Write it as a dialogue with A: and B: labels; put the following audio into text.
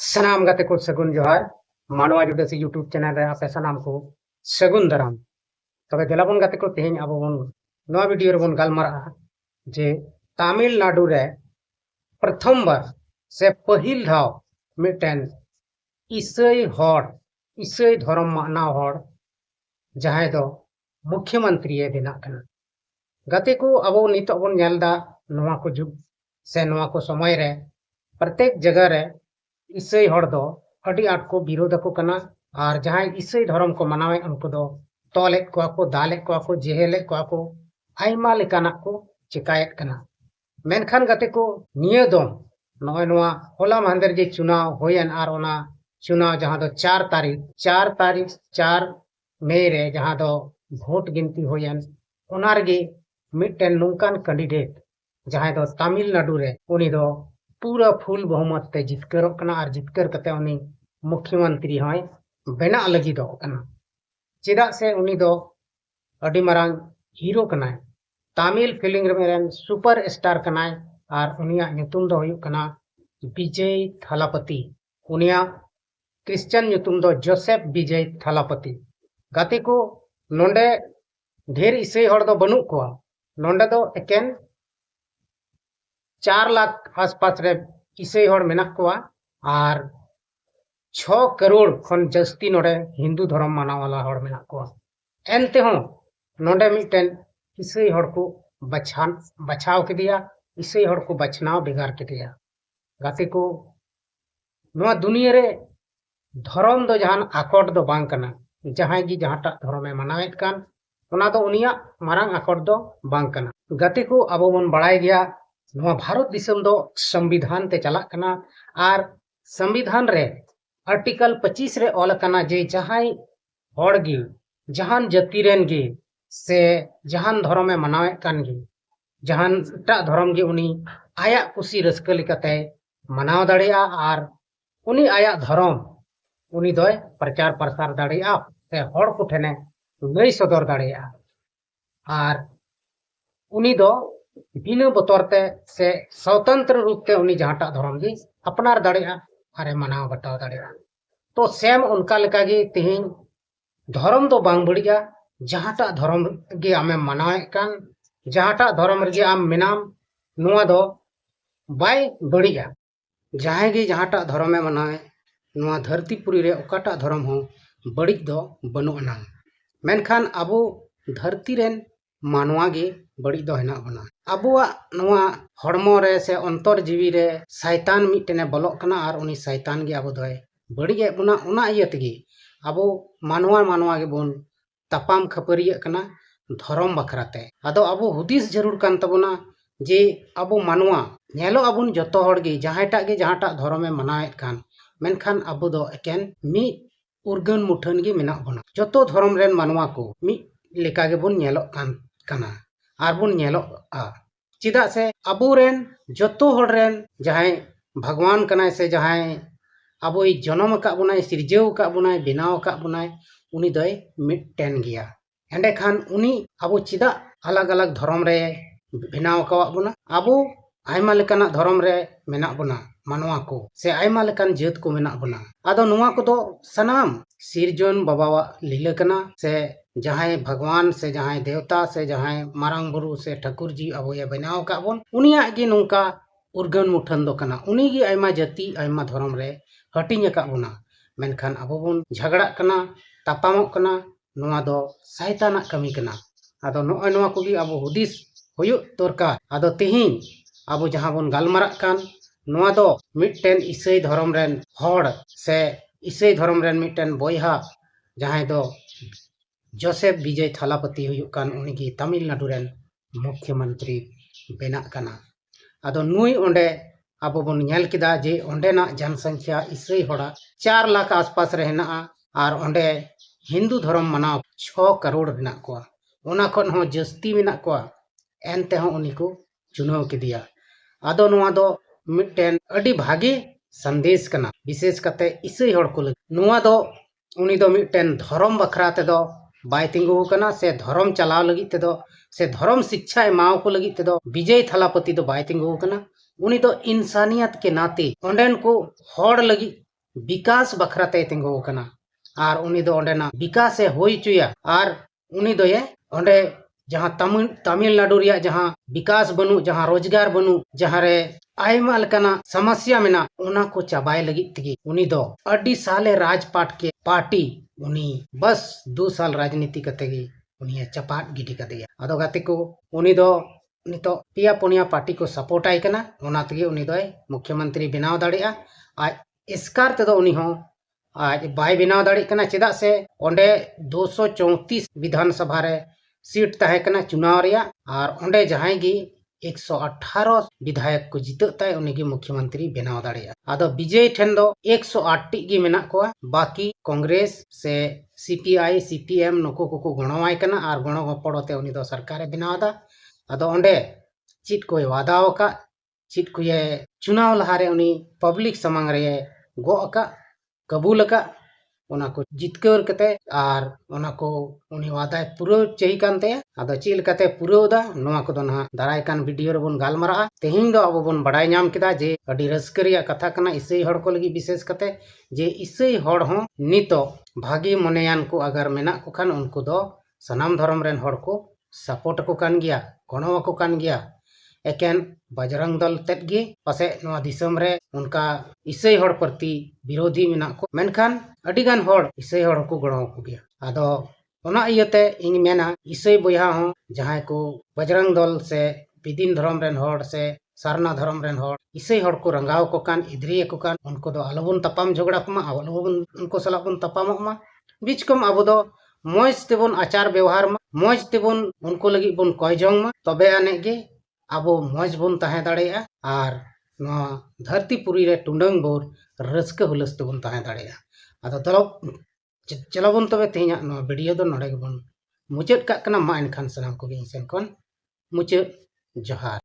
A: सनाम गाते को सगुन जोहार मानवा जुडे यूट्यूब चैनल रे आपे सनाम को सगुन दाराम तबे देलाबन गाते को तेहेन अब बन नवा वीडियो रे बन गालमारा जे तमिलनाडु रे प्रथम बार से पहिल धाव मिटन ईसाई धर्म मानव हर जहां दो मुख्यमंत्री बेना कना गाते को अब नितो बन नेलदा नवा को जुग से नवा को समय रे प्रत्येक जगह रे ईसाई हर दो अड़ी आट को विरोध को कना और जहां ईसाई धर्म को मनावे उनको दो तोले को दाले को जेहेले को आयमा लेकाना को चिकायत कना मेनखान गाते को निये दो नय नवा होला माहदेर जे चुनाव होयन और ओना चुनाव जहां दो 4 मई रे जहां दो भोट गिनती होयन ओना रेगे मिटन नुकान कैंडिडेट जहां दो तमिलनाडु रे उनी दो पूरा फुल बहुमत ते जितकर और जितकर कते उनी मुख्यमंत्री हय बेना लगी दो कना चेदा से उनी दो अडी मारांग हीरो कनाय तमिल फिल्म रेन सुपर स्टार कनाय और उनिया ᱧᱩᱛᱩᱢ दो हुयुग कना विजय थालापति उनिया क्रिश्चियन ᱧᱩᱛᱩᱢ दो जोसेफ विजय थालापति गाते को नोंडे ढेर ईसाई हर दो बनुक को नोंडे दो एकेन 4 लाख आसपास रे ईसाई हर मेना को और 6 करोड़ खन जस्ती नोडे हिंदू धर्म माना वाला हर मेना को एनते हो नोंडे मिटन ईसाई हर को बचाव के दिया ईसाई हर को बचनाव बेगार के दिया गाते को नवा दुनिया रे धर्म दो जहान आकट दो बांग कना जहां गी जहाटा धर्म मनावेत कान ओना दो उनिया मारांग आकट दो बांग कना गाते को अब बन बड़ाई गया नवा भारत दिसम दो संविधान ते चला कना और संविधान रे आर्टिकल 25 रे ऑल कना जे जहां हड़ गी जहान जाति रेन गी से जहान धर्म में मनावेत कान गी जहान टा धर्म गी उनी आया कुसी रस्क लिकाते मनाव दाड़िया और उनी आया धर्म उनी दोय प्रचार प्रसार दाड़िया से हड़ को ठेने लई सदर दाड़िया और उनी दो बिना बतौरते से स्वतंत्र रूप से उनी जहाटा धर्म गी अपनार दाड़िया अरे मनाव बटाव दाड़िया तो सेम उनका लेका गी तिहिन धर्म दो बांग बड़िया जहाटा धर्म गी आमे मनावे कान जहाटा धर्म रे आम मेनाम नुआ दो बाय बड़िया जहां गी जहाटा धर्म में मनावे नुआ धरतीपुरी रे ओकाटा धर्म हो बड़ी दो बनु अना मेनखान अबो धरती रेन मानवा गे बड़ी दो हेना बना अबुआ नुआ हड़मो रे से अंतर जीवी रे शैतान मिटने बलक कना और उनी शैतान गे अबो दोय बड़ी गे बुना उना इयतगी अबो मानवा गे बोन तपाम खपरिया कना धर्म बखराते अदो अबो हुदिस जरूर कान तबना जे अबो मानवा नेलो अबुन जतो हड़गे जहाटा धर्म में मनाएत कान मेनखान अबो दो एकेन मी उर्गन मुठन गे मेना बना जतो धर्म रेन मानवा को मी लेका गे बोन नेलो कान कना आर बोन नेलो आ चिदा से अबो रेन जतो हड़ रेन जहां भगवान कनाय से जहां अबो जन्म का बुनाय सिरजेव का बुनाय बेनाव का बुनाय उनी दोय मिटटेन गिया एंडे खान उनी अबो चिदा अलग अलग धर्म रे बेनाव का बुना अबो आयमा लेकाना धर्म रे मेना बुना मानवा को से आयमा लेकान जात को मेना बुना आदो नुआ को दो सनाम सिरजन बाबावा लीला कना से जहां भगवान से जहां देवता से जहां मारांग बुरु से ठाकुर जी अबो ये बेनाव का बोन उनिया गी नोंका उर्गन मुठन दो कना उनी गी आयमा जाति आयमा धर्म रे हटिंग का बुना मेनखान अबो बोन झगड़ा कना तापामक कना नुआ दो शैताना कमी कना आदो नोय नुआ को गी अबो हुदिस हुयु दरकार आदो तिहिन अबो जहां बोन गालमारा कान नुआ दो मिटटेन ईसाई धर्म रेन हड़ से ईसाई धर्म रेन मिटटेन बोयहा जहां दो जोसेफ विजय थालापति हुयु कान उनी गी तमिलनाडु रेन मुख्यमंत्री बेना कना आदो नुई ओंडे अबो बोन नेल किदा जे ओंडेना जनसंख्या ईसाई हड़ा 4 लाख आसपास रे हेना और ओंडे हिंदू धर्म मनाव 6 करोड़ मेना को ओना खन हो जस्ती मेना को एनते हो उनी को चुनाव के दिया आदो नुआ दो मिटटेन अडी भागे संदेश कना विशेष कते ईसाई हड़ को नुआ दो उनी दो मिटटेन धर्म बखरा ते दो बाय तिंगु कना से धर्म चलाव लगी ते दो से धर्म शिक्षा एमाव को लगी ते दो विजय थालापति दो बाय तिंगु कना उनी दो इंसानियत के नाते ओंडेन को हड़ लगी विकास बखराते तिंगो कना और उनी दो ओंडेना विकास ए होई चुया और उनी दो ये ओंडे जहां तमिलनाडु रिया जहां विकास बनु जहां रोजगार बनु जहां रे आयमा लकना समस्या मेना उना को चाबाय लगी तगी उनी दो अड्डी साले राजपाट के पार्टी उनी बस 2 साल राजनीति कतेगी उनी चपाट गिडी कदिया अदो गाते को उनी दो नितो पिया पुनिया पार्टी को सपोर्ट आय कना उना तगी उनी दो मुख्यमंत्री बनाव दाड़िया आज इसकार ते दो उनी हो आज बाय बनाव दाड़ी कना चेदा से ओंडे 234 विधानसभा रे सीट तहे कना चुनाव रिया और ओंडे जहां गी 118 विधायक को जितता है उन्हें मुख्यमंत्री बनाव दाड़िया आदो विजय ठेन दो 108 टी गी मेना को बाकी कांग्रेस से सीपीआई सीपीएम नुको को गणवाय कना और गणो गपड़ोते उनी दो सरकार बनाव दा आदो ओंडे चिट को वादाव का चिट को ये चुनाव लहारे उनी पब्लिक समंग रे गो का कबूल का उना को जितकर कते और उना को उनी वादाय पूरा चाहिए कानते आदो चिल कते पूरा दा नोआ को दोना दाराय कान वीडियो रे बोन गालमरा तेहिं दो अब बोन बड़ाय नाम किदा जे अडी रस्करिया कथा कना इसई हड़ को लगी विशेष कते जे इसई हड़ हो नितो भागी मनेयान को अगर मेना को खान उनको दो सनाम धर्म रेन हड़ को सपोर्ट को कान गया गणवा को कान गया एकेन बजरंग दल तेगी पासे नोआ दिसम रे उनका इसई हड़ प्रति विरोधी मेना को मेनखान अडिगान हड़ इसई हड़ को गणो को गया आदो ओना इयते इन मेना इसई बोया हो जहां को बजरंग दल से विदिन धर्म रेन हड़ से सारना धर्म रेन हड़ इसई हड़ को रंगाव को कान इद्रिय को कान उनको दो अलबुन तपाम झगड़ा को मा अलबुन उनको सला बुन तपामक मा बीच कम अब दो मौज तेबुन आचार व्यवहार मा मौज तेबुन उनको लगी बुन कय जोंग मा तबे आने गे अब मौज बुन तहे दाड़ेया और धरती पुरी रे टुंडंग बोर रस्क हुलस तेबुन तहे दाड़ेया आदो तलो चलो बुन तबे तेहिया नो वीडियो दो नोडे बुन मुचाद का कना मा एनखान सनाम को गिन सेन कोन मुचाद जोहार।